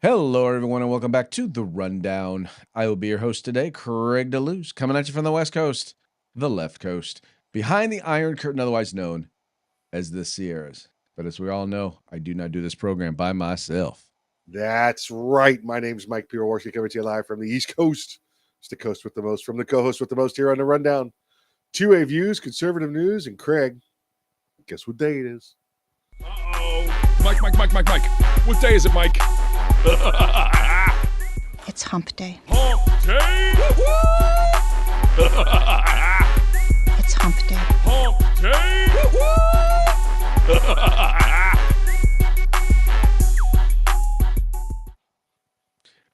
Hello, everyone, and welcome back to The Rundown. I will be your host today, Craig DeLuz, coming at you from the West Coast, the left coast, behind the Iron Curtain, otherwise known as the Sierras. But as we all know, I do not do this program by myself. That's right. My name's Mike Pirowarski, coming to you live from the East Coast. It's the coast with the most, from the co-host with the most here on The Rundown. Two-way views, conservative news, and Craig, guess what day it is? Uh-oh. Mike. What day is it, Mike? It's hump day. Hump day! It's hump day. Hump day!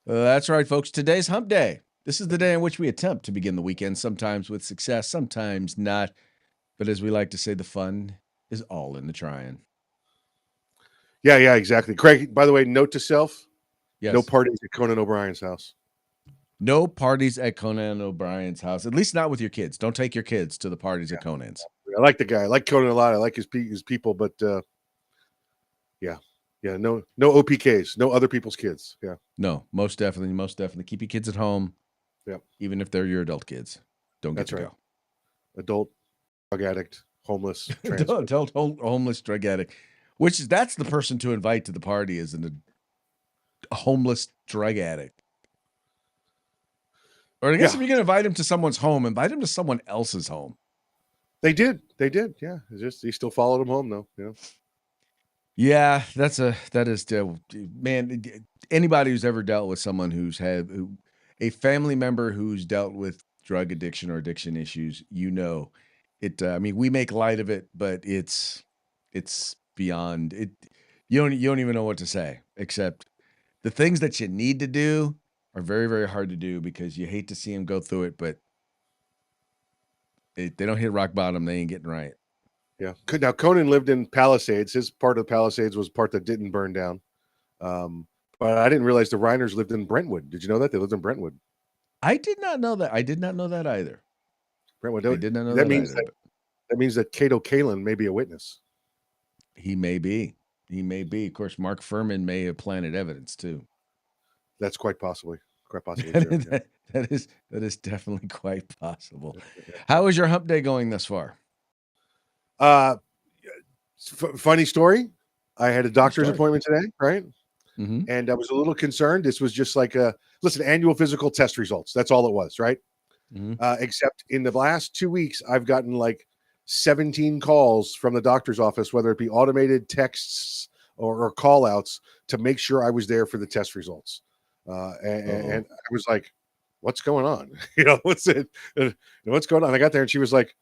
That's right, folks. Today's hump day. This is the day in which we attempt to begin the weekend, sometimes with success, sometimes not. But as we like to say, the fun is all in the trying. Yeah, exactly. Craig, by the way, note to self, Yes. no parties at Conan O'Brien's house. No parties at Conan O'Brien's house, at least not with your kids. Don't take your kids to the parties at Conan's. I like the guy. I like Conan a lot. I like his people, but yeah, no OPKs, no other people's kids. Yeah. No, most definitely. Keep your kids at home. Yep. Even if they're your adult kids. Don't get to go. Adult, drug addict, homeless, adult homeless drug addict. That's the person to invite to the party is a homeless drug addict. Or I guess if you're going to invite him to someone's home, invite him to someone else's home. They did. Yeah. It's just he still followed him home though. Yeah, that is man. Anybody who's ever dealt with someone who's had a family member who's dealt with drug addiction or addiction issues, it. I mean, we make light of it, but it's beyond it. You don't even know what to say, except the things that you need to do are very, very hard to do because you hate to see them go through it, but they don't hit rock bottom. They ain't getting right. Yeah. Now Conan lived in Palisades. His part of Palisades was part that didn't burn down. But I didn't realize the Reiners lived in Brentwood. Did you know that they lived in Brentwood? I did not know that. I did not know that either. Brentwood. I did not know that either. That means that Cato Kalin may be a witness. He may be. Of course, Mark Furman may have planted evidence too. That's quite possibly. That is definitely quite possible. How is your hump day going thus far? Funny story. I had a doctor's appointment today, right? Mm-hmm. And I was a little concerned. This was just like annual physical test results. That's all it was, right? Mm-hmm. Except in the last 2 weeks, I've gotten like 17 calls from the doctor's office, whether it be automated texts or call outs to make sure I was there for the test results. And I was like, what's going on? What's going on? I got there and she was like,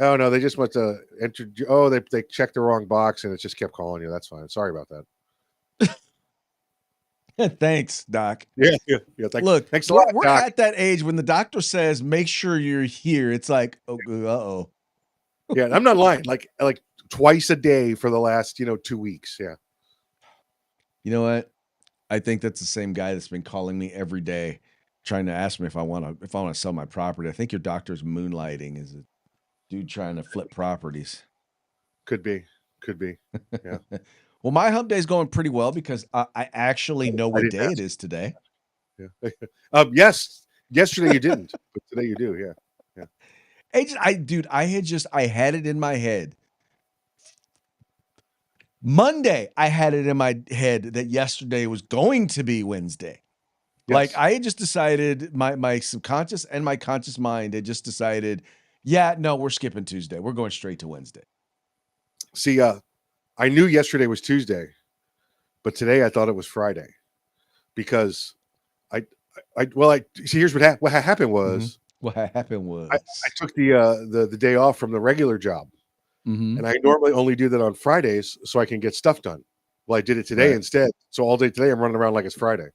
oh no, they just went to enter. Oh, they checked the wrong box and it just kept calling you. That's fine. Sorry about that. Thanks, Doc. Yeah. Look, thanks a lot, we're Doc. at that age when the doctor says, make sure you're here. It's like, uh-oh. Yeah, I'm not lying. Like twice a day for the last, 2 weeks. Yeah. You know what? I think that's the same guy that's been calling me every day, trying to ask me if I want to sell my property. I think your doctor's moonlighting as a dude trying to flip properties. Could be. Yeah. Well, my hump day is going pretty well because I actually know what day it is today. Yeah. Yes. Yesterday you didn't, but today you do. Yeah. I had it in my head. Monday, I had it in my head that yesterday was going to be Wednesday. Yes. Like I had just decided, my subconscious and my conscious mind had just decided, yeah, no, we're skipping Tuesday. We're going straight to Wednesday. See, I knew yesterday was Tuesday, but today I thought it was Friday because here's what happened was. Mm-hmm. What happened was I took the day off from the regular job. Mm-hmm. And I normally only do that on Fridays so I can get stuff done. Well, I did it today instead. So all day today I'm running around like it's Friday.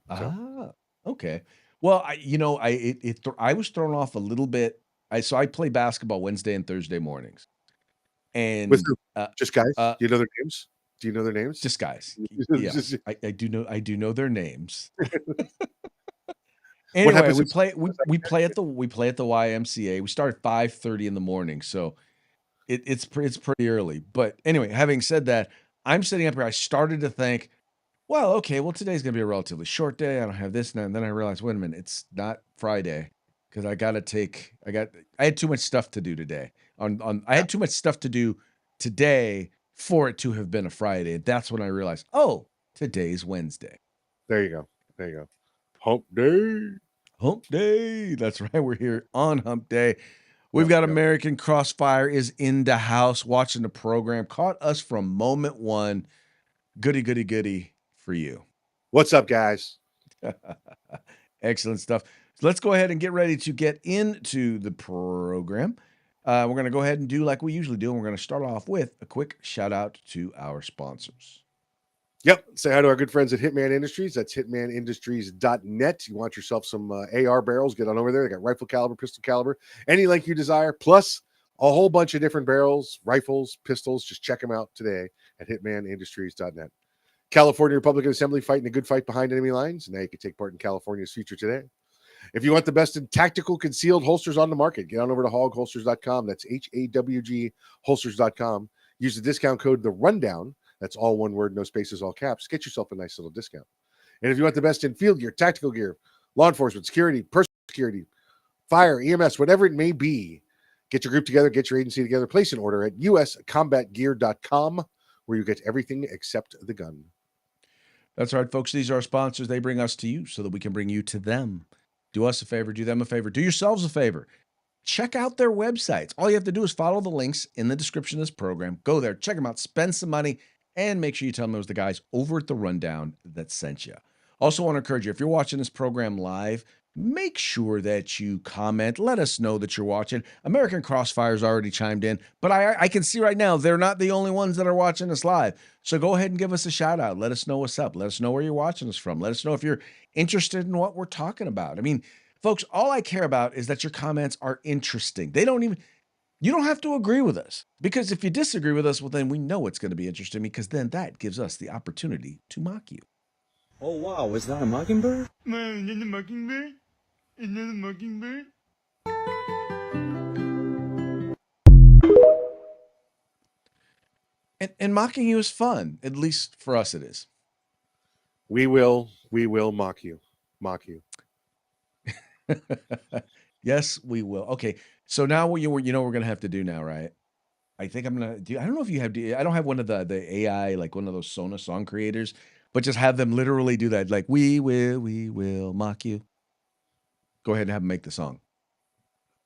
So. Okay. Well, I was thrown off a little bit. I play basketball Wednesday and Thursday mornings. And with just guys? Do you know their names? Just guys. Yeah. I do know their names. Anyway, we play at the YMCA. We start at 5:30 in the morning. So it's pretty early. But anyway, having said that, I'm sitting up here. I started to think, Well, okay. Well, today's gonna be a relatively short day. I don't have this, and then I realized, wait a minute, it's not Friday because I had too much stuff to do today. I had too much stuff to do today for it to have been a Friday. That's when I realized, oh, today's Wednesday. There you go. There you go. Hump day. Hump day. That's right. We're here on Hump Day. We've got Yep. American Crossfire is in the house watching the program. Caught us from moment one. Goody, goody, goody for you. What's up, guys? Excellent stuff. So let's go ahead and get ready to get into the program. We're going to go ahead and do like we usually do, and we're going to start off with a quick shout out to our sponsors. Yep. Say hi to our good friends at Hitman Industries. That's hitmanindustries.net. You want yourself some AR barrels, get on over there. They got rifle caliber, pistol caliber, any length you desire, plus a whole bunch of different barrels, rifles, pistols. Just check them out today at hitmanindustries.net. California Republican Assembly fighting a good fight behind enemy lines. Now you can take part in California's future today. If you want the best in tactical concealed holsters on the market, get on over to hogholsters.com. That's HAWG holsters.com. Use the discount code The Rundown. That's all one word, no spaces, all caps. Get yourself a nice little discount. And if you want the best in field gear, tactical gear, law enforcement, security, personal security, fire, EMS, whatever it may be, get your group together, get your agency together, place an order at uscombatgear.com, where you get everything except the gun. That's right, folks. These are our sponsors. They bring us to you so that we can bring you to them. Do us a favor, do them a favor, do yourselves a favor. Check out their websites. All you have to do is follow the links in the description of this program. Go there, check them out, spend some money, and make sure you tell them it was the guys over at The Rundown that sent you. Also want to encourage you, if you're watching this program live, make sure that you comment. Let us know that you're watching. American Crossfire's already chimed in, but I can see right now they're not the only ones that are watching us live. So go ahead and give us a shout out. Let us know what's up. Let us know where you're watching us from. Let us know if you're interested in what we're talking about. I mean, folks, all I care about is that your comments are interesting. You don't have to agree with us, because if you disagree with us, well, then we know it's going to be interesting, because then that gives us the opportunity to mock you. Oh, wow. Is that a mockingbird? Man, is that a mockingbird? Is that a mockingbird? And mocking you is fun. At least for us, it is. We will mock you. Mock you. Yes, we will. Okay. So now what we're going to have to do now, right? I think I'm going to do, I don't know if you have, I don't have one of the AI, like one of those Sona song creators, but just have them literally do that. Like, we will mock you. Go ahead and have them make the song.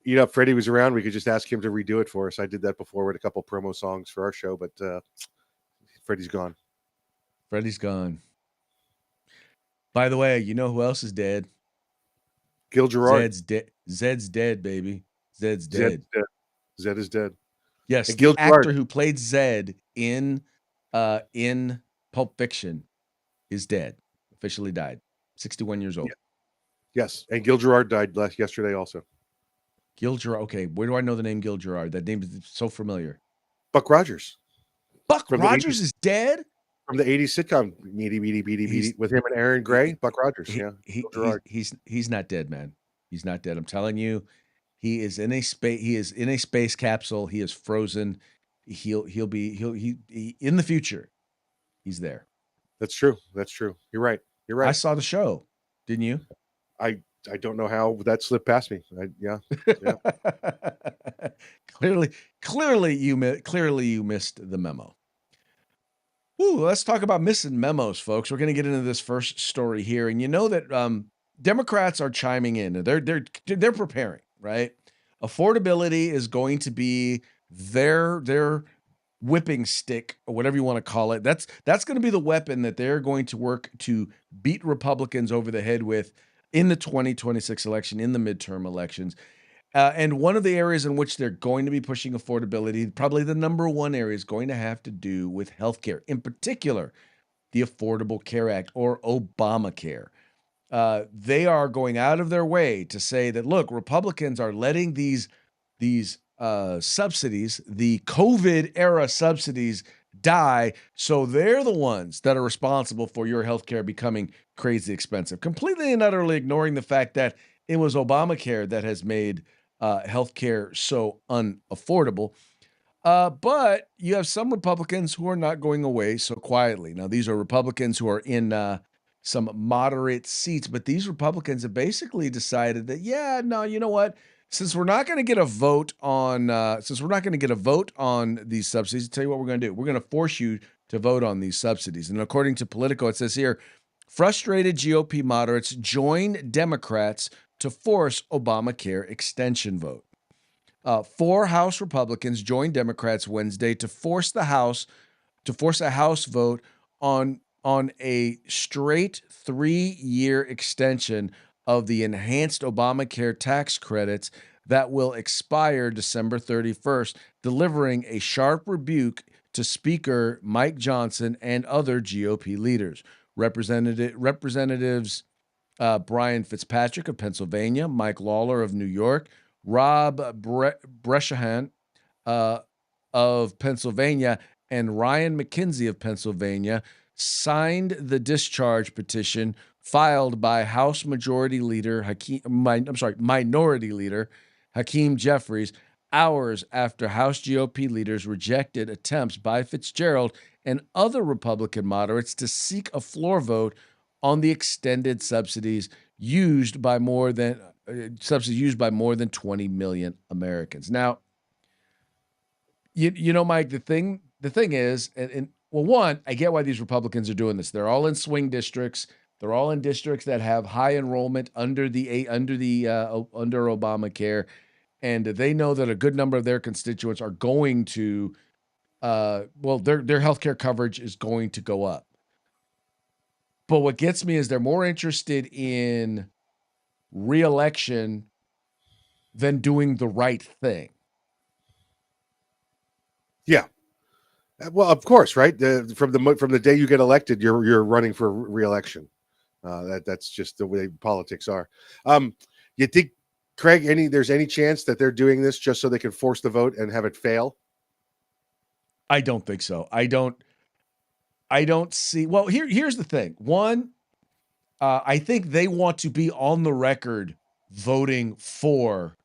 You know, if Freddie was around, we could just ask him to redo it for us. I did that before with a couple promo songs for our show, but Freddie's gone. Freddie's gone. By the way, you know who else is dead? Gil Gerard. Zed's dead, baby. Zed's dead. Zed is dead. Yes, And the Gil actor Gerard, who played Zed in Pulp Fiction is dead. Officially died. 61 years old. yes, and Gil Gerard died yesterday also. Gil Gerard. Okay, where do I know the name Gil Gerard? That name is so familiar. Buck Rogers. Buck From the Rogers 80s. is dead? From the 80s sitcom Beady with him and Aaron Gray. Buck Rogers, yeah. Gil Gerard. He's not dead, man. He's not dead. I'm telling you, he is in a space capsule. He is frozen. He in the future. He's there. That's true. You're right. I saw the show. Didn't you? I don't know how that slipped past me. Yeah. Clearly you missed the memo. Ooh, let's talk about missing memos, folks. We're going to get into this first story here, and you know that Democrats are chiming in. They're preparing, right? Affordability is going to be their whipping stick, or whatever you want to call it. That's going to be the weapon that they're going to work to beat Republicans over the head with in the 2026 election, in the midterm elections. And one of the areas in which they're going to be pushing affordability, probably the number one area, is going to have to do with healthcare, in particular, the Affordable Care Act, or Obamacare. They are going out of their way to say that, look, Republicans are letting these subsidies, the COVID era subsidies, die. So they're the ones that are responsible for your healthcare becoming crazy expensive, completely and utterly ignoring the fact that it was Obamacare that has made healthcare so unaffordable. But you have some Republicans who are not going away so quietly. Now, these are Republicans who are in some moderate seats, but these Republicans have basically decided that, yeah, no, you know what? Since we're not going to get a vote on, these subsidies, I'll tell you what we're going to do. We're going to force you to vote on these subsidies. And according to Politico, it says here, frustrated GOP moderates join Democrats to force Obamacare extension vote. 4 House Republicans joined Democrats Wednesday to force a House vote on a straight 3-year extension of the enhanced Obamacare tax credits that will expire December 31st, delivering a sharp rebuke to Speaker Mike Johnson and other GOP leaders. Representatives Brian Fitzpatrick of Pennsylvania, Mike Lawler of New York, Rob Breshahan of Pennsylvania, and Ryan McKenzie of Pennsylvania signed the discharge petition filed by Minority Leader Hakeem Jeffries hours after House GOP leaders rejected attempts by Fitzgerald and other Republican moderates to seek a floor vote on the extended subsidies used by more than 20 million Americans. Now, Mike, the thing is, and well, one, I get why these Republicans are doing this. They're all in swing districts. They're all in districts that have high enrollment under Obamacare, and they know that a good number of their constituents are going to, their healthcare coverage is going to go up. But what gets me is they're more interested in re-election than doing the right thing. Yeah. Well, of course, right? From the day you get elected, you're running for re-election. That's just the way politics are. You think, Craig, there's any chance that they're doing this just so they can force the vote and have it fail? I don't think so. I don't see. Well, here's the thing. One, I think they want to be on the record voting for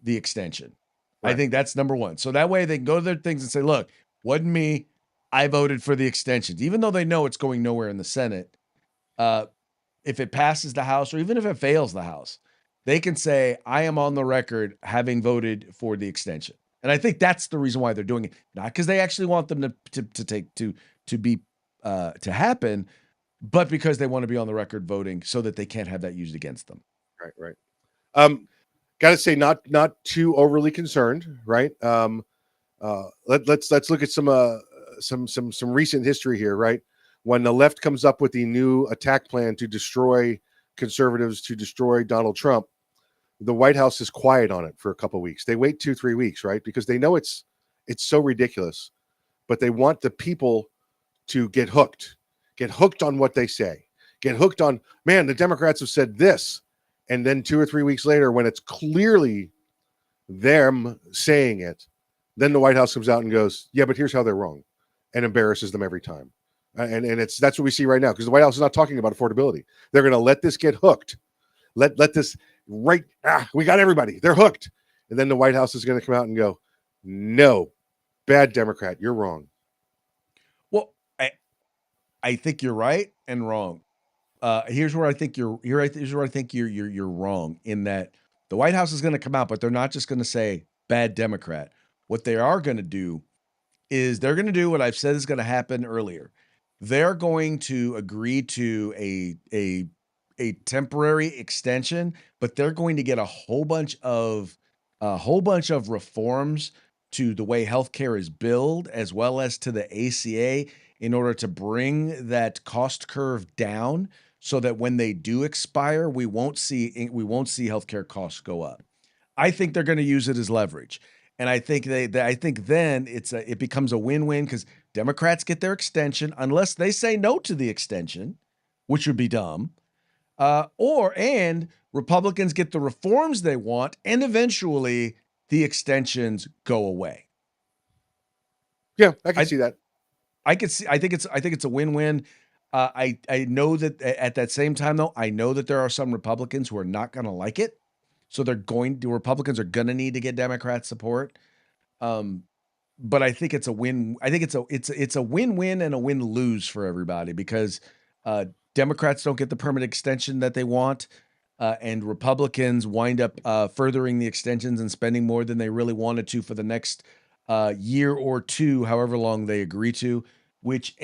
the extension. Right. I think that's number one. So that way they can go to their things and say, look, wasn't me. I voted for the extensions, even though they know it's going nowhere in the Senate. If it passes the House or even if it fails the House, they can say, I am on the record having voted for the extension. And I think that's the reason why they're doing it. Not because they actually want them to happen, but because they want to be on the record voting so that they can't have that used against them. Right. Got to say, not too overly concerned, right? Let's look at some recent history here, right? When the left comes up with the new attack plan to destroy conservatives, to destroy Donald Trump, the White House is quiet on it for a couple of weeks. They wait 2-3 weeks, right? Because they know it's so ridiculous, but they want the people to get hooked on what they say, get hooked on, man, the Democrats have said this. And then 2 or 3 weeks later, when it's clearly them saying it, then the White House comes out and goes, yeah, but here's how they're wrong, and embarrasses them every time. And that's what we see right now, because the White House is not talking about affordability. They're going to let this get hooked. Let this right. We got everybody. They're hooked. And then the White House is going to come out and go, no, bad Democrat, you're wrong. Well, I think you're right and wrong. Here's where I think you're wrong, in that the White House is going to come out, but they're not just going to say bad Democrat. What they are going to do is they're going to do what I've said is going to happen earlier. They're going to agree to a temporary extension, but they're going to get a whole bunch of reforms to the way healthcare is billed, as well as to the ACA, in order to bring that cost curve down, so that when they do expire, we won't see healthcare costs go up. I think they're going to use it as leverage, and I think then it becomes a win-win, because Democrats get their extension unless they say no to the extension, which would be dumb, and Republicans get the reforms they want, and eventually the extensions go away. Yeah, I can see that. I think it's a win-win. I know that at that same time, though, I know that there are some Republicans who are not going to like it. So Republicans are going to need to get Democrat support. but I think it's a win. I think it's a win-win and a win-lose for everybody because Democrats don't get the permanent extension that they want, and Republicans wind up furthering the extensions and spending more than they really wanted to for the next year or two, however long they agree to. Which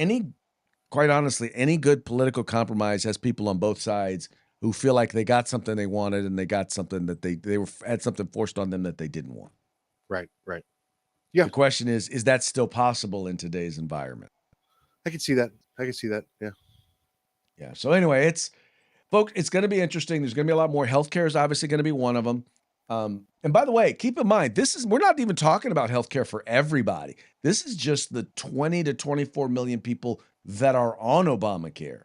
quite honestly, any good political compromise has people on both sides who feel like they got something they wanted and they got something that had something forced on them that they didn't want. Right. Yeah. The question is that still possible in today's environment? I can see that. Yeah. Yeah. So anyway, folks, it's going to be interesting. There's going to be a lot more. Healthcare is obviously going to be one of them. And by the way, keep in mind, we're not even talking about healthcare for everybody. This is just the 20 to 24 million people that are on Obamacare.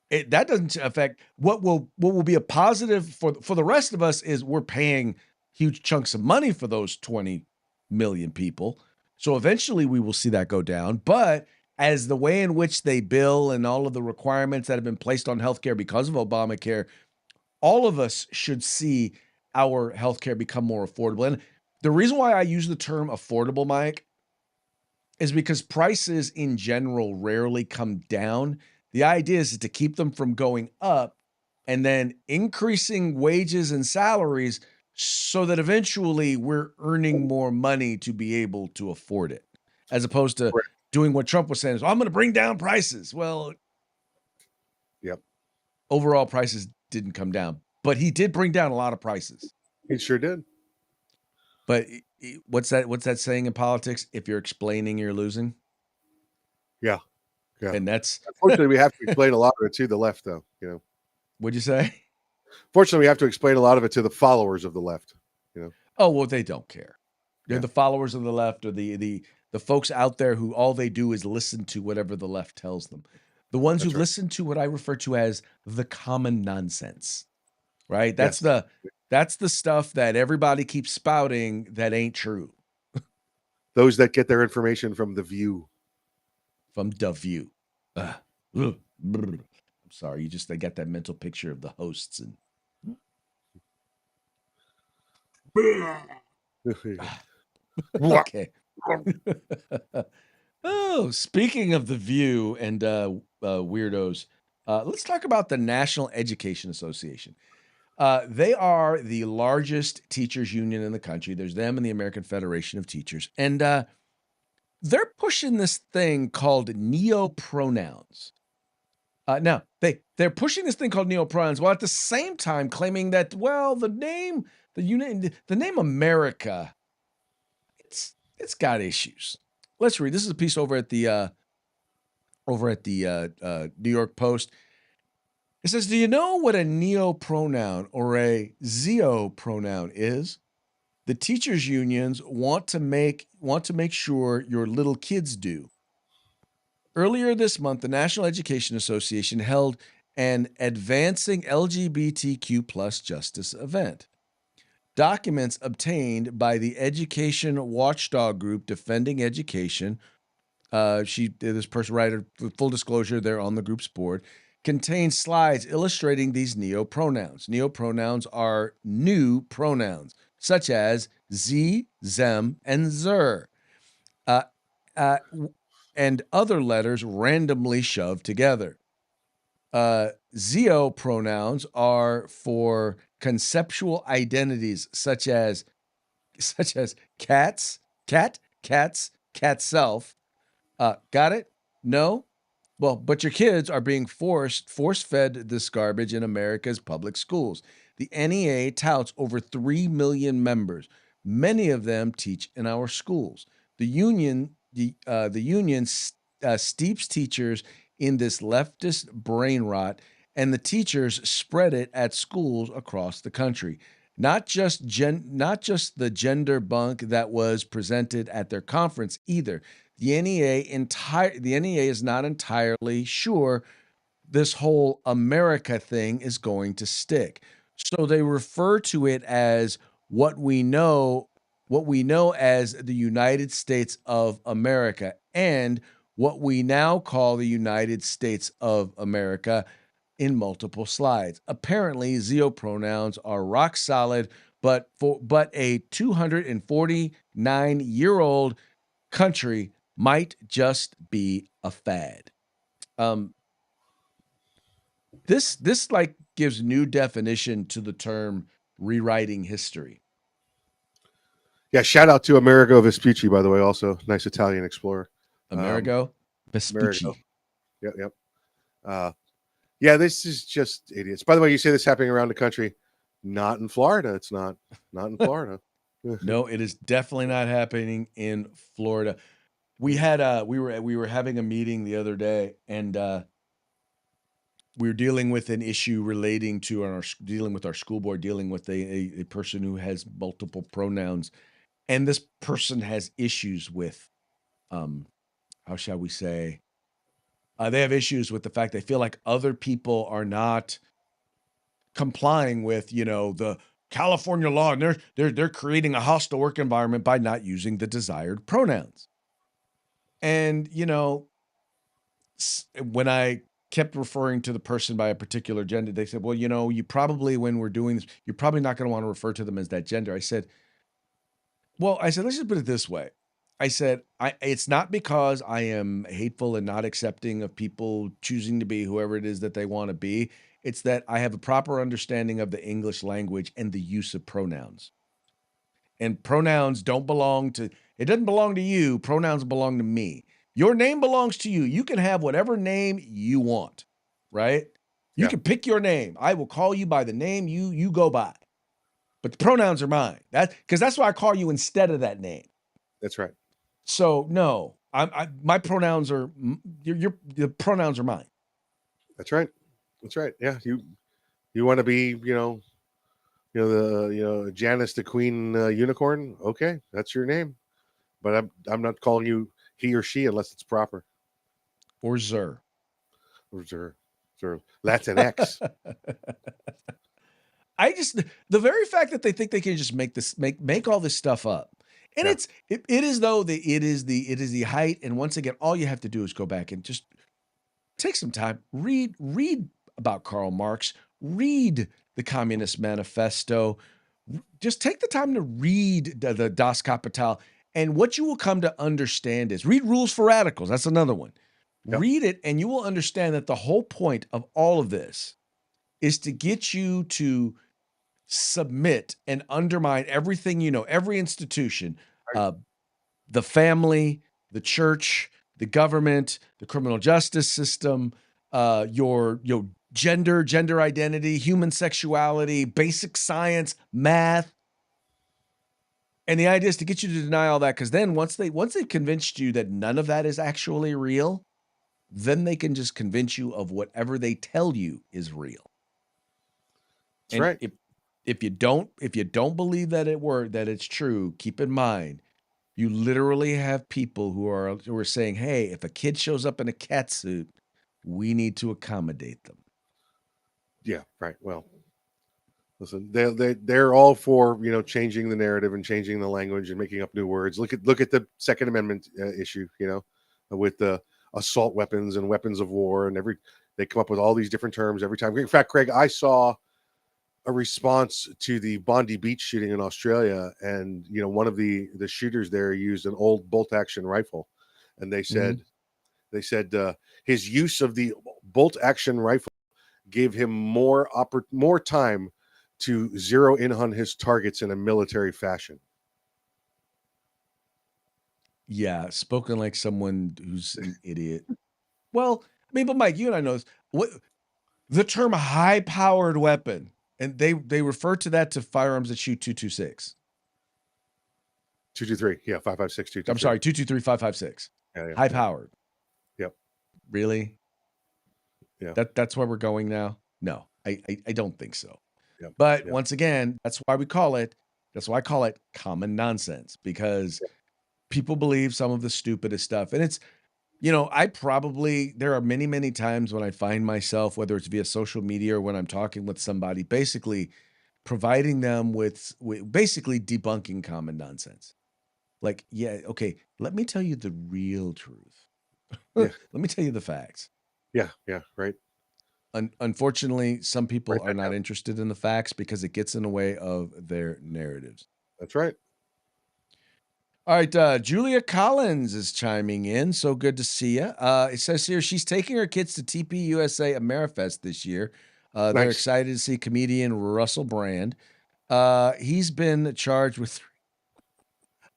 That doesn't affect what will be a positive for the rest of us is we're paying huge chunks of money for those 20 million people. So eventually we will see that go down. But as the way in which they bill and all of the requirements that have been placed on healthcare because of Obamacare, all of us should see our healthcare become more affordable. And the reason why I use the term affordable, Mike, is because prices in general rarely come down. The idea is to keep them from going up and then increasing wages and salaries so that eventually we're earning more money to be able to afford it, as opposed to Right. doing what Trump was saying is, I'm going to bring down prices. Well, Yep. overall prices didn't come down, but he did bring down a lot of prices. He sure did. But what's that saying in politics? If you're explaining, you're losing. Yeah. And that's Unfortunately, we have to explain a lot of it to the left, though. What'd you say? Fortunately, we have to explain a lot of it to the followers of the left. Oh, well, they don't care. They're Yeah. the followers of the left or the folks out there who all they do is listen to whatever the left tells them. The ones That's who right. listen to what I refer to as the common nonsense, right? That's Yes. that's the stuff that everybody keeps spouting that ain't true Those that get their information from The View. from The View. I'm sorry, I got that mental picture of the hosts and okay. Oh, speaking of The View and weirdos, let's talk about the National Education Association. They are the largest teachers union in the country. There's them and the American Federation of Teachers. And they're pushing this thing called neopronouns. Now, they're pushing this thing called neopronouns while at the same time claiming that, well, the name America, it's got issues. Let's read. This is a piece over at the New York Post. It says, "Do you know what a neopronoun or a zeopronoun is? The teachers unions want to make sure your little kids do. Earlier this month, the National Education Association held an Advancing LGBTQ plus Justice event. Documents obtained by the education watchdog group Defending Education, this person, writer, full disclosure, they're on the group's board, contains slides illustrating these neopronouns. Neopronouns are new pronouns, such as ze, zem, and zer, and other letters randomly shoved together. Zeo pronouns are for conceptual identities such as cats, cat, cats, cat self. Got it? No? Well, but your kids are being force-fed this garbage in America's public schools. The NEA touts over 3 million members. Many of them teach in our schools. The union steeps teachers in this leftist brain rot, and the teachers spread it at schools across the country. Not just the gender bunk that was presented at their conference either. The NEA is not entirely sure this whole America thing is going to stick. So they refer to it as what we know as the United States of America and what we now call the United States of America in multiple slides. Apparently, zeo pronouns are rock solid, but a 249-year-old country might just be a fad. This like gives new definition to the term rewriting history. Yeah, shout out to Amerigo Vespucci, by the way, also nice Italian explorer. Amerigo Vespucci. Amerigo. Yep, yep. Yeah, this is just idiots. By the way, you say this happening around the country. Not in Florida. It's not in Florida. No, it is definitely not happening in Florida. We had we were having a meeting the other day, and we were dealing with an issue relating to dealing with our school board, dealing with a person who has multiple pronouns, and this person has issues with, how shall we say, they have issues with the fact they feel like other people are not complying with, you know, the California law, and they're creating a hostile work environment by not using the desired pronouns. And, you know, when I kept referring to the person by a particular gender, they said, well, you know, you probably, when we're doing this, you're probably not going to want to refer to them as that gender. I said, let's just put it this way. I said, it's not because I am hateful and not accepting of people choosing to be whoever it is that they want to be. It's that I have a proper understanding of the English language and the use of pronouns. And pronouns don't belong to, it doesn't belong to you. Pronouns belong to me. Your name belongs to you. You can have whatever name you want, right? You can pick your name. I will call you by the name you go by. But the pronouns are mine. Because that's why I call you instead of that name. That's right. So no, my pronouns are the pronouns are mine. That's right. That's right. Yeah, you want to be, Janice the Queen unicorn. Okay, that's your name, but I'm not calling you he or she unless it's proper. Or Zer. Or Zer. That's an X. The very fact that they think they can just make all this stuff up. And it is though it is the height. And once again, all you have to do is go back and just take some time, read about Karl Marx, read the Communist Manifesto. Just take the time to read the Das Kapital. And what you will come to understand is read Rules for Radicals. That's another one. Yep. Read it, and you will understand that the whole point of all of this is to get you to submit and undermine everything you know, every institution, the family, the church, the government, the criminal justice system, your gender identity, human sexuality, basic science, math. And the idea is to get you to deny all that, because then once they've convinced you that none of that is actually real, then they can just convince you of whatever they tell you is real. That's right. If you don't believe that it's true, keep in mind, you literally have people who are saying, hey, if a kid shows up in a cat suit, we need to accommodate them. Yeah, right. Well, listen, they're all for, changing the narrative and changing the language and making up new words. Look at the Second Amendment issue, with the assault weapons and weapons of war, and they come up with all these different terms every time. In fact, Craig, I saw a response to the Bondi Beach shooting in Australia, and one of the shooters there used an old bolt action rifle, and they said his use of the bolt action rifle gave him more time to zero in on his targets in a military fashion. Yeah, spoken like someone who's an idiot. Well, I mean, but Mike, you and I know this. What the term high-powered weapon, and they refer to that to firearms that shoot 226. 223, yeah, 5.56, 223. I'm sorry, 223, 5.56. Yeah, high-powered. Yep. Really? Yeah. That's where we're going now? No, I don't think so. Yep. But once again, that's why I call it common nonsense, because people believe some of the stupidest stuff. And it's, there are many, many times when I find myself, whether it's via social media or when I'm talking with somebody, basically providing them with basically debunking common nonsense. Like, yeah, okay, let me tell you the real truth. Let me tell you the facts. Yeah, right. Unfortunately, some people are not interested in the facts because it gets in the way of their narratives. That's right. All right, Julia Collins is chiming in. So good to see you. It says here she's taking her kids to TPUSA Amerifest this year. They're Nice. excited to see comedian Russell Brand. He's been charged with.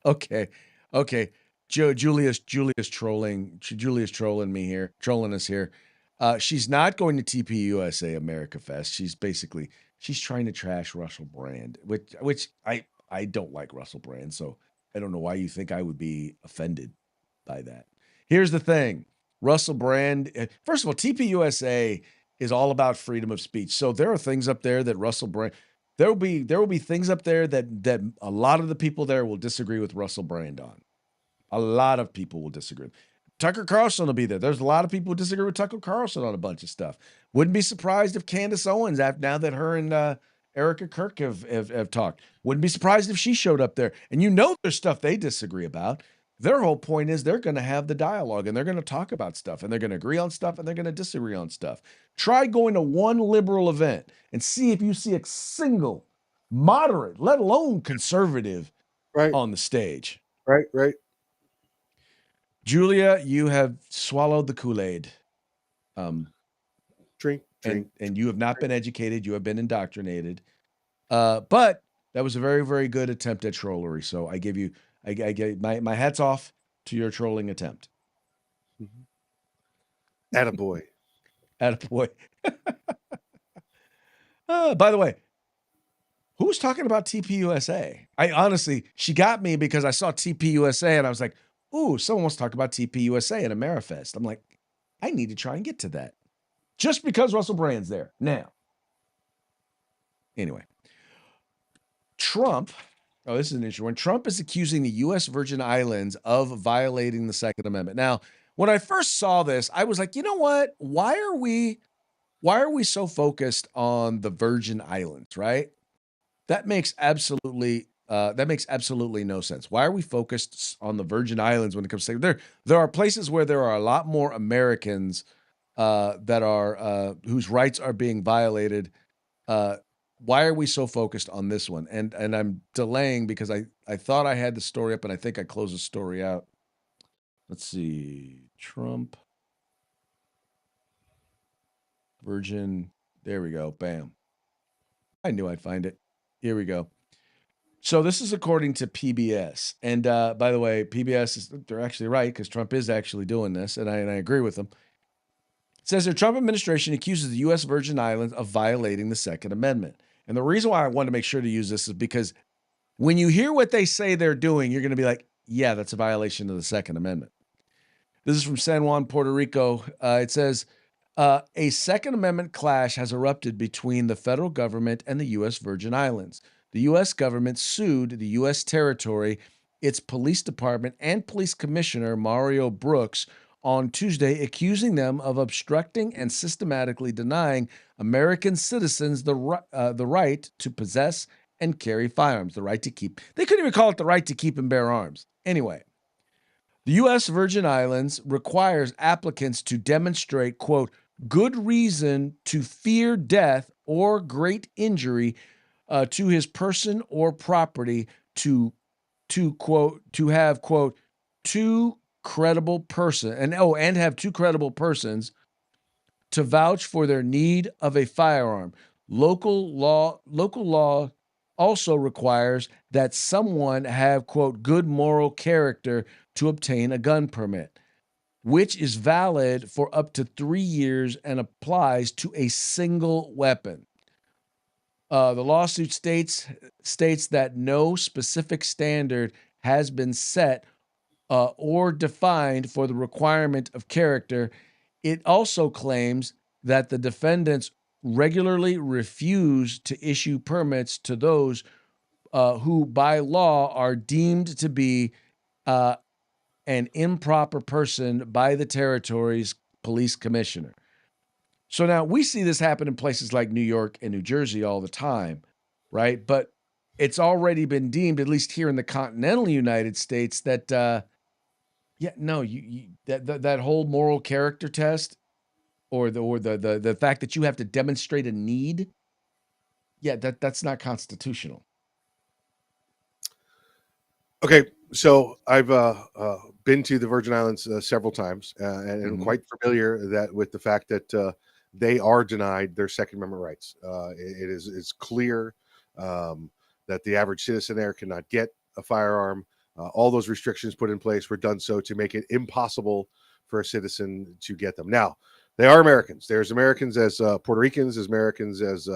Okay, okay. Julia's trolling. Julia's trolling me here, trolling us here. She's not going to TPUSA America Fest. She's trying to trash Russell Brand, which I don't like Russell Brand, so I don't know why you think I would be offended by that. Here's the thing. Russell Brand, first of all, TPUSA is all about freedom of speech. So there are things up there that Russell Brand there will be things up there that a lot of the people there will disagree with Russell Brand on. A lot of people will disagree. Tucker Carlson will be there. There's a lot of people who disagree with Tucker Carlson on a bunch of stuff. Wouldn't be surprised if Candace Owens, now that her and Erica Kirk have talked, wouldn't be surprised if she showed up there. And there's stuff they disagree about. Their whole point is they're going to have the dialogue and they're going to talk about stuff and they're going to agree on stuff and they're going to disagree on stuff. Try going to one liberal event and see if you see a single moderate, let alone conservative, on the stage. Right. Julia, you have swallowed the Kool-Aid. Drink. And you have not been educated. You have been indoctrinated. But that was a very, very good attempt at trollery. So I give my hats off to your trolling attempt. Attaboy. Attaboy. By the way, who's talking about TPUSA? I honestly, she got me because I saw TPUSA and I was like, ooh, someone wants to talk about TPUSA at Amerifest. I'm like, I need to try and get to that. Just because Russell Brand's there. Now, anyway, Trump, this is an interesting one. Trump is accusing the U.S. Virgin Islands of violating the Second Amendment. Now, when I first saw this, I was like, you know what? Why are we so focused on the Virgin Islands, right? That makes absolutely no sense. Why are we focused on the Virgin Islands when it comes to there are places where there are a lot more Americans that are whose rights are being violated. Why are we so focused on this one? And I'm delaying because I thought I had the story up and I think I closed the story out. Let's see. Trump. Virgin. There we go. Bam. I knew I'd find it. Here we go. So this is according to PBS. And by the way, PBS they're actually right because Trump is actually doing this, and I agree with them. It says the Trump administration accuses the U.S. Virgin Islands of violating the Second Amendment. And the reason why I wanted to make sure to use this is because when you hear what they say they're doing, you're going to be like, yeah, that's a violation of the Second Amendment. This is from San Juan, Puerto Rico. It says, a Second Amendment clash has erupted between the federal government and the U.S. Virgin Islands. The U.S. government sued the U.S. territory, its police department, and police commissioner, Mario Brooks, on Tuesday, accusing them of obstructing and systematically denying American citizens the right to possess and carry firearms, the right to keep. They couldn't even call it the right to keep and bear arms. Anyway, the U.S. Virgin Islands requires applicants to demonstrate, quote, good reason to fear death or great injury to his person or property to quote, to have, quote, two credible person and have two credible persons to vouch for their need of a firearm. Local law also requires that someone have, quote, good moral character to obtain a gun permit, which is valid for up to 3 years and applies to a single weapon. The lawsuit states that no specific standard has been set or defined for the requirement of character. It also claims that the defendants regularly refuse to issue permits to those who by law are deemed to be an improper person by the territory's police commissioner. So now we see this happen in places like New York and New Jersey all the time, right? But it's already been deemed, at least here in the continental United States, that that whole moral character test or the fact that you have to demonstrate a need, that's not constitutional. Okay, so I've been to the Virgin Islands several times, and I'm Mhm. quite familiar that with the fact that they are denied their Second Amendment rights. It's clear that the average citizen there cannot get a firearm. All those restrictions put in place were done so to make it impossible for a citizen to get them. Now, they are Americans. There's Americans as Puerto Ricans, as Americans as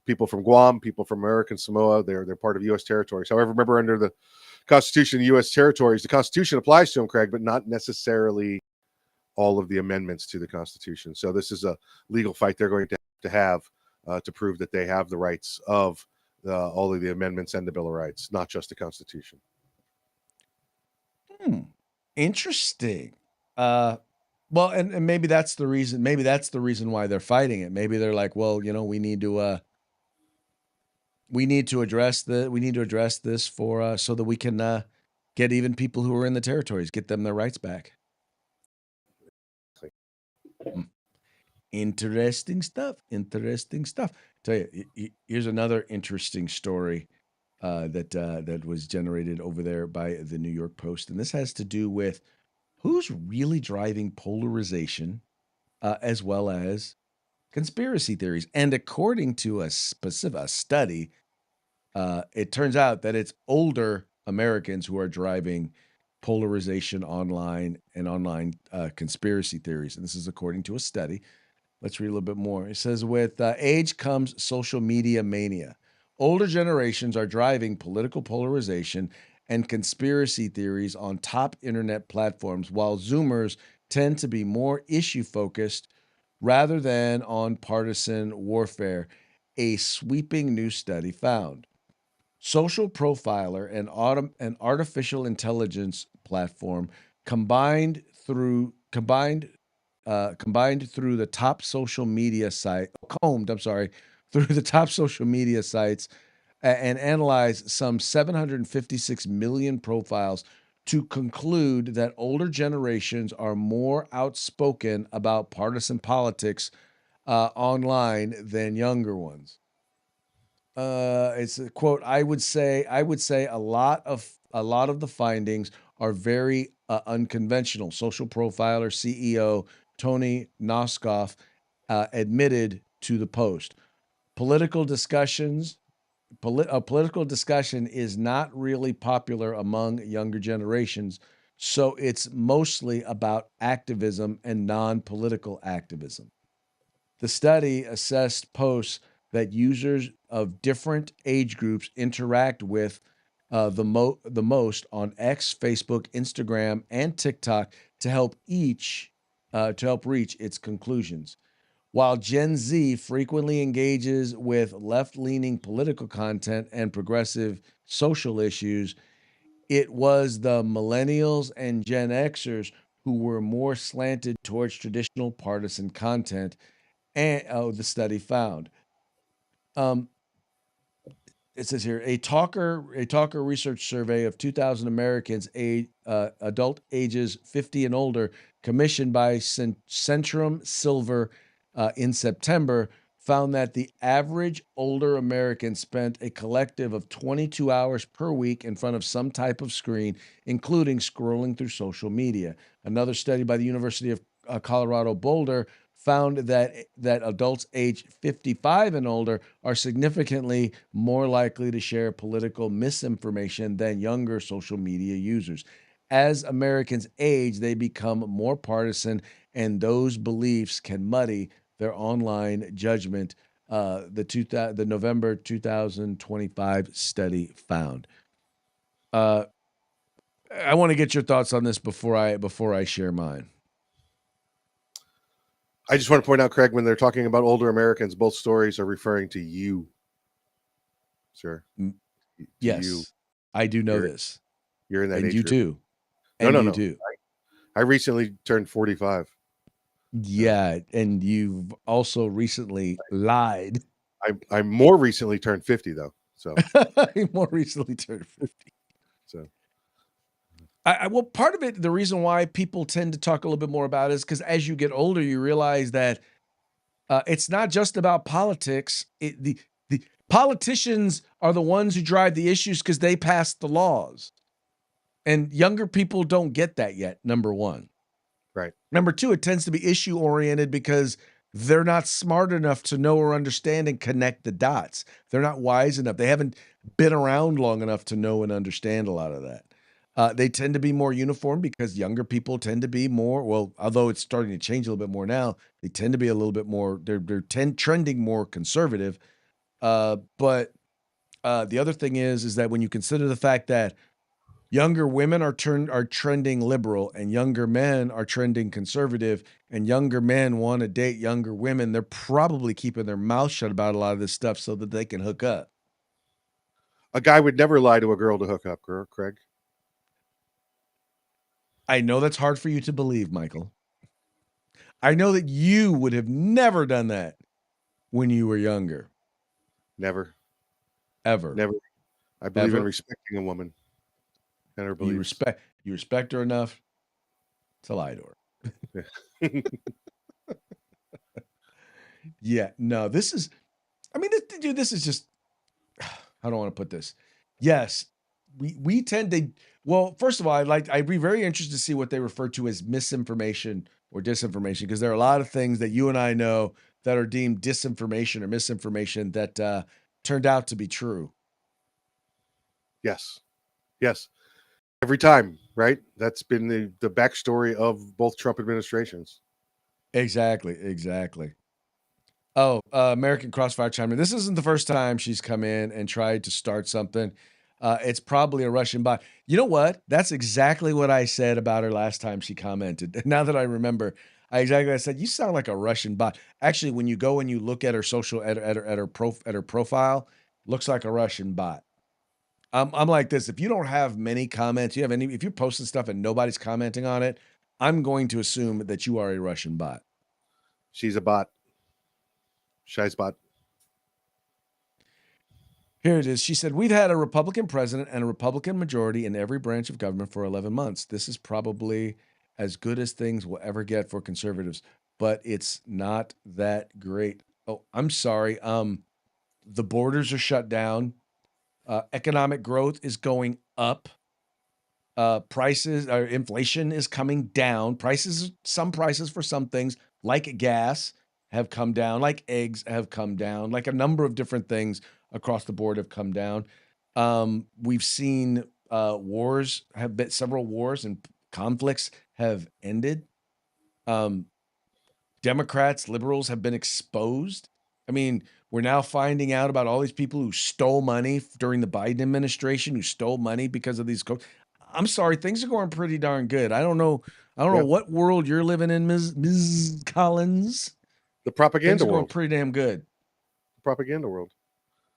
people from Guam, people from American Samoa. They're part of U.S. territories. However, remember under the Constitution of U.S. territories, the Constitution applies to them, Craig, but not necessarily all of the amendments to the Constitution. So this is a legal fight they're going to have to prove that they have the rights of all of the amendments and the Bill of Rights, not just the Constitution. Interesting. Uh, well, and maybe that's the reason. Maybe that's the reason why they're fighting it. Maybe they're like, well, we need to address this for so that we can get even people who are in the territories, get them their rights back. Hmm. Interesting stuff. Interesting stuff. Tell you, here's another interesting story that was generated over there by the New York Post, and this has to do with who's really driving polarization, as well as conspiracy theories. And according to a study, it turns out that it's older Americans who are driving polarization online and online conspiracy theories. And this is according to a study. Let's read a little bit more. It says, with age comes social media mania. Older generations are driving political polarization and conspiracy theories on top internet platforms, while Zoomers tend to be more issue focused rather than on partisan warfare, a sweeping new study found. Social profiler and artificial intelligence platform combined through combined combined through the top social media site combed I'm sorry through the top social media sites and analyzed some 756 million profiles to conclude that older generations are more outspoken about partisan politics online than younger ones. It's a quote. I would say a lot of the findings are very unconventional. Social profiler CEO Tony Noskoff admitted to the Post. Political discussions, a political discussion is not really popular among younger generations, so it's mostly about activism and non-political activism. The study assessed posts that users of different age groups interact with the most on X, Facebook, Instagram, and TikTok to help reach its conclusions. While Gen Z frequently engages with left-leaning political content and progressive social issues, it was the millennials and Gen Xers who were more slanted towards traditional partisan content, and the study found. Um, it says here a talker research survey of 2,000 Americans, adult ages 50 and older, commissioned by Centrum Silver in September, found that the average older American spent a collective of 22 hours per week in front of some type of screen, including scrolling through social media. Another study by the University of Colorado Boulder found that adults age 55 and older are significantly more likely to share political misinformation than younger social media users. As Americans age, they become more partisan, and those beliefs can muddy their online judgment. The November 2025 study found. Uh, I want to get your thoughts on this before I share mine. I just want to point out, Craig, when they're talking about older Americans, both stories are referring to you, sir. Mm, To you. Yes, I do know You're this, you're in that and age you group. too, No, and no, you no. too. I recently turned 45. So Yeah, and you've also recently lied. I more recently turned 50 though. So You more recently turned 50. so Well, part of it, the reason why people tend to talk a little bit more about it is because as you get older, you realize that it's not just about politics. The politicians are the ones who drive the issues because they pass the laws. And younger people don't get that yet, number one. Right. Number two, it tends to be issue-oriented because they're not smart enough to know or understand and connect the dots. They're not wise enough. They haven't been around long enough to know and understand a lot of that. They tend to be more uniform because younger people tend to be more, well, although it's starting to change a little bit more now, they tend to be a little bit more, they're trending more conservative. But the other thing is that when you consider the fact that younger women are trending liberal and younger men are trending conservative and younger men want to date younger women, they're probably keeping their mouth shut about a lot of this stuff so that they can hook up. A guy would never lie to a girl to hook up, Craig. I know that's hard for you to believe, Michael. I know that you would have never done that when you were younger. Never. Ever. Never. I believe in Ever? respecting a woman. I never believe. You respect her enough to lie to her. Yeah, no, this is, I mean, this is just, how do I want to put this? Yes, we tend to, well, first of all, I'd be very interested to see what they refer to as misinformation or disinformation, because there are a lot of things that you and I know that are deemed disinformation or misinformation that turned out to be true. Yes. Yes. Every time, right? That's been the backstory of both Trump administrations. Exactly. Oh, American Crossfire chimed in. This isn't the first time she's come in and tried to start something. It's probably a Russian bot. You know what? That's exactly what I said about her last time she commented. Now that I remember, I said, you sound like a Russian bot. Actually, when you go and you look at her social at her profile, looks like a Russian bot. I'm like this. If you don't have many comments, if you're posting stuff and nobody's commenting on it, I'm going to assume that you are a Russian bot. She's a bot. Shai's bot. Here it is. She said, we've had a Republican president and a Republican majority in every branch of government for 11 months. This is probably as good as things will ever get for conservatives, but it's not that great. Oh, I'm sorry. The borders are shut down. Economic growth is going up. Inflation is coming down. Some prices for some things, like gas, have come down, like eggs have come down, like a number of different things across the board have come down. We've seen several wars and conflicts have ended. Democrats, liberals have been exposed. I mean, we're now finding out about all these people who stole money during the Biden administration, who stole money because of these. I'm sorry, things are going pretty darn good. I don't know what world you're living in, Ms. Collins. The propaganda Things are going world. pretty damn good. Propaganda world.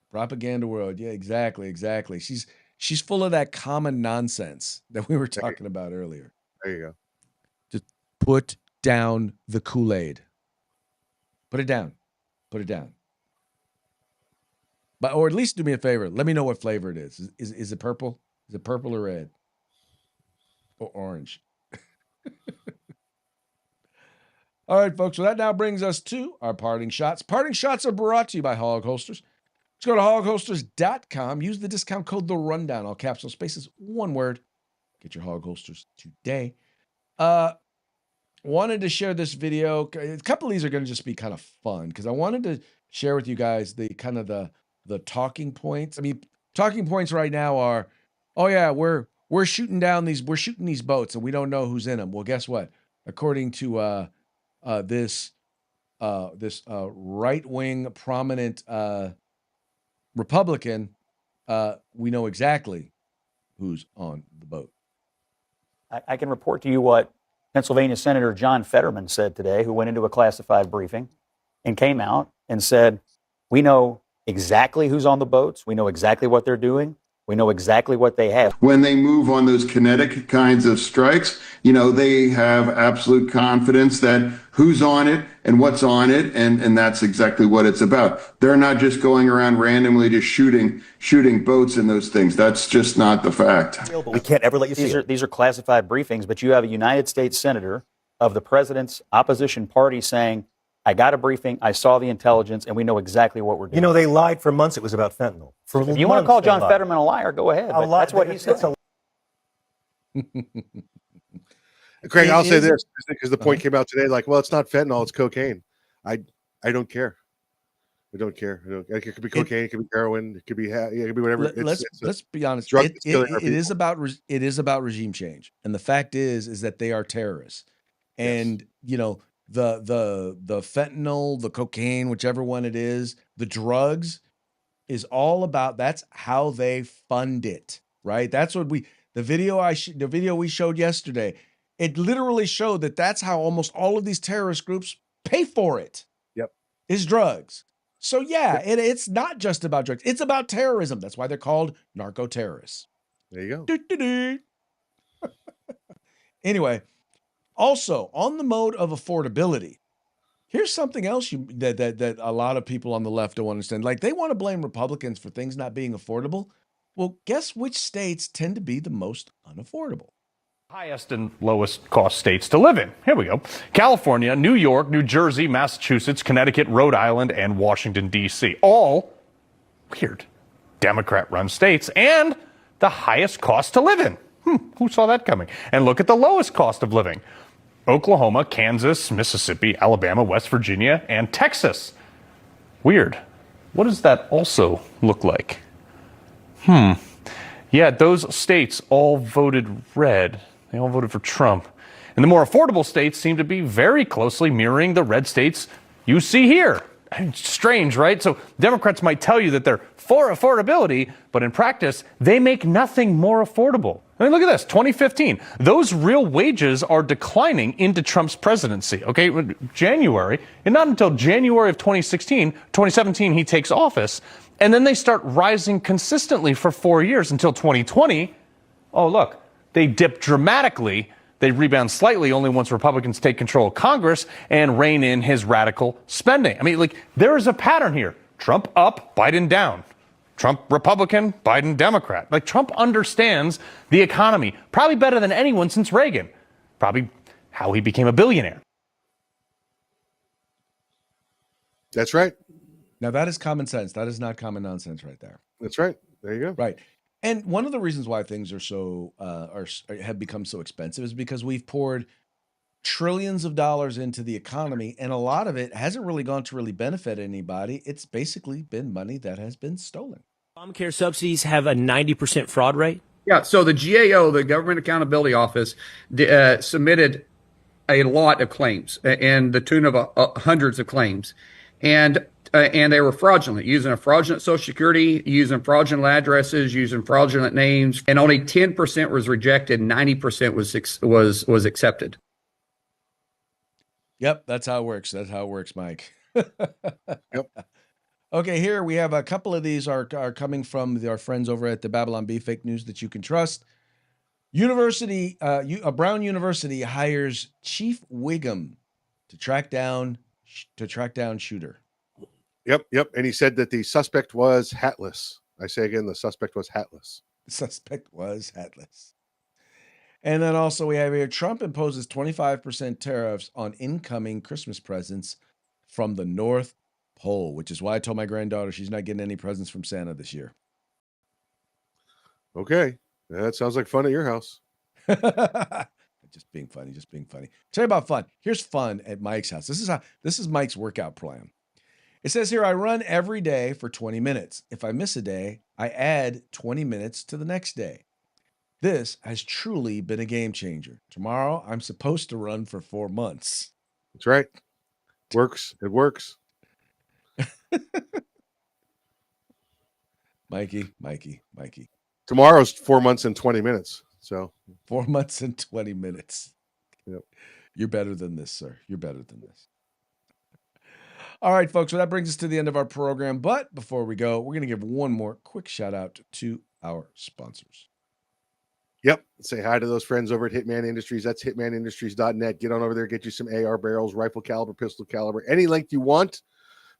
Propaganda world. Yeah, exactly. She's full of that common nonsense that we were talking about earlier. There you go. Just put down the Kool-Aid. Put it down. But, or at least do me a favor. Let me know what flavor it is. Is it purple? Is it purple or red? Or orange? All right, folks. So that now brings us to our parting shots. Parting shots are brought to you by Hog Holsters. Let's go to hogholsters.com. Use the discount code The Rundown. All caps, no spaces, one word. Get your Hog Holsters today. Wanted to share this video. A couple of these are going to just be kind of fun because I wanted to share with you guys the kind of the talking points. I mean, talking points right now are, oh yeah, we're shooting these boats and we don't know who's in them. Well, guess what? According to this right-wing prominent Republican, we know exactly who's on the boat. I can report to you what Pennsylvania Senator John Fetterman said today, who went into a classified briefing and came out and said, we know exactly who's on the boats. We know exactly what they're doing. We know exactly what they have. When they move on those kinetic kinds of strikes, they have absolute confidence that who's on it and what's on it, and that's exactly what it's about. They're not just going around randomly just shooting boats in those things. That's just not the fact. We can't ever let you see these are classified briefings, but you have a United States senator of the president's opposition party saying, I got a briefing, I saw the intelligence, and we know exactly what we're doing. They lied for months. It was about fettanol. If you want to call John Fetterman a liar, go ahead. But that's what he said. Craig, It I'll say is this because the point came out today. Like, well, it's not fentanyl; it's cocaine. I don't care. I don't care. It could be cocaine. It could be heroin. It could be it could be whatever. let's be honest. Drug It that's killing our it is people. about it is about regime change, and the fact is that they are terrorists, and the fentanyl, the cocaine, whichever one it is, the drugs is all about. That's how they fund it, right? That's what the video we showed yesterday. It literally showed that that's how almost all of these terrorist groups pay for it. Yep, is drugs. So yeah, it's not just about drugs. It's about terrorism. That's why they're called narco terrorists. there you go. Do-do-do. Anyway, also on the mode of affordability, here's something else that a lot of people on the left don't understand. Like, they want to blame Republicans for things not being affordable. Well, guess which states tend to be the most unaffordable? Highest and lowest cost states to live in. Here we go. California, New York, New Jersey, Massachusetts, Connecticut, Rhode Island, and Washington, D.C. All weird Democrat-run states and the highest cost to live in. Who saw that coming? And look at the lowest cost of living. Oklahoma, Kansas, Mississippi, Alabama, West Virginia, and Texas. Weird. What does that also look like? Yeah, those states all voted red. They all voted for Trump. And the more affordable states seem to be very closely mirroring the red states you see here. Strange, right? So Democrats might tell you that they're for affordability, but in practice, they make nothing more affordable. I mean, look at this, 2015. Those real wages are declining into Trump's presidency, okay? January, and not until January of 2017, he takes office. And then they start rising consistently for 4 years until 2020. Oh, look, they dip dramatically. They rebound slightly only once Republicans take control of Congress and rein in his radical spending. I mean, like, there is a pattern here. Trump up, Biden down. Trump Republican, Biden Democrat. Like, Trump understands the economy probably better than anyone since Reagan. Probably how he became a billionaire. That's right. Now, that is common sense. That is not common nonsense right there. That's right. There you go. Right. And one of the reasons why things are so have become so expensive is because we've poured trillions of dollars into the economy, and a lot of it hasn't really gone to really benefit anybody. It's basically been money that has been stolen. Obamacare subsidies have a 90% fraud rate. Yeah, so the GAO, the Government Accountability Office, submitted a lot of claims in the tune of hundreds of claims, and they were fraudulent, using a fraudulent Social Security, using fraudulent addresses, using fraudulent names, and only 10% was rejected, 90% was accepted. Yep, that's how it works. That's how it works, Mike. Yep. Okay, here we have a couple of these are coming from our friends over at the Babylon Bee Fake News that you can trust. A Brown University hires Chief Wiggum to track down shooter. Yep. And he said that the suspect was hatless. I say again, the suspect was hatless. The suspect was hatless. And then also we have here, Trump imposes 25% tariffs on incoming Christmas presents from the North Pole, which is why I told my granddaughter she's not getting any presents from Santa this year. Okay. That sounds like fun at your house. Just being funny. Tell you about fun. Here's fun at Mike's house. This is Mike's workout plan. It says here, I run every day for 20 minutes. If I miss a day, I add 20 minutes to the next day. This has truly been a game changer. Tomorrow, I'm supposed to run for 4 months. That's right. Works. It works. Mikey. Tomorrow's 4 months and 20 minutes. So 4 months and 20 minutes. Yep. You're better than this, sir. You're better than this. All right, folks. So that brings us to the end of our program. But before we go, we're going to give one more quick shout out to our sponsors. Yep. Say hi to those friends over at Hitman Industries. That's hitmanindustries.net. Get on over there, get you some AR barrels, rifle caliber, pistol caliber, any length you want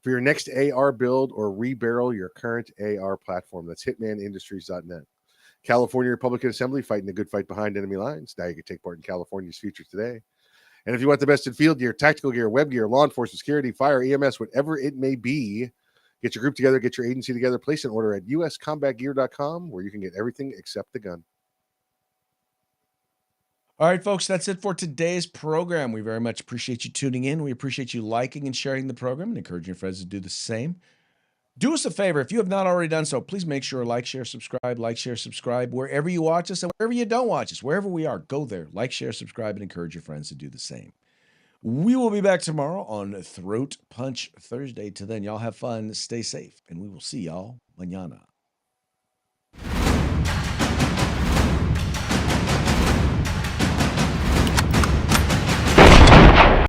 for your next AR build or rebarrel your current AR platform. That's hitmanindustries.net. California Republican Assembly, fighting the good fight behind enemy lines. Now you can take part in California's future today. And if you want the best in field gear, tactical gear, web gear, law enforcement, security, fire, EMS, whatever it may be, get your group together, get your agency together, place an order at uscombatgear.com where you can get everything except the gun. All right, folks, that's it for today's program. We very much appreciate you tuning in. We appreciate you liking and sharing the program and encouraging your friends to do the same. Do us a favor. If you have not already done so, please make sure like, share, subscribe wherever you watch us and wherever you don't watch us, wherever we are, go there, like, share, subscribe, and encourage your friends to do the same. We will be back tomorrow on Throat Punch Thursday. Till then, y'all have fun, stay safe, and we will see y'all mañana.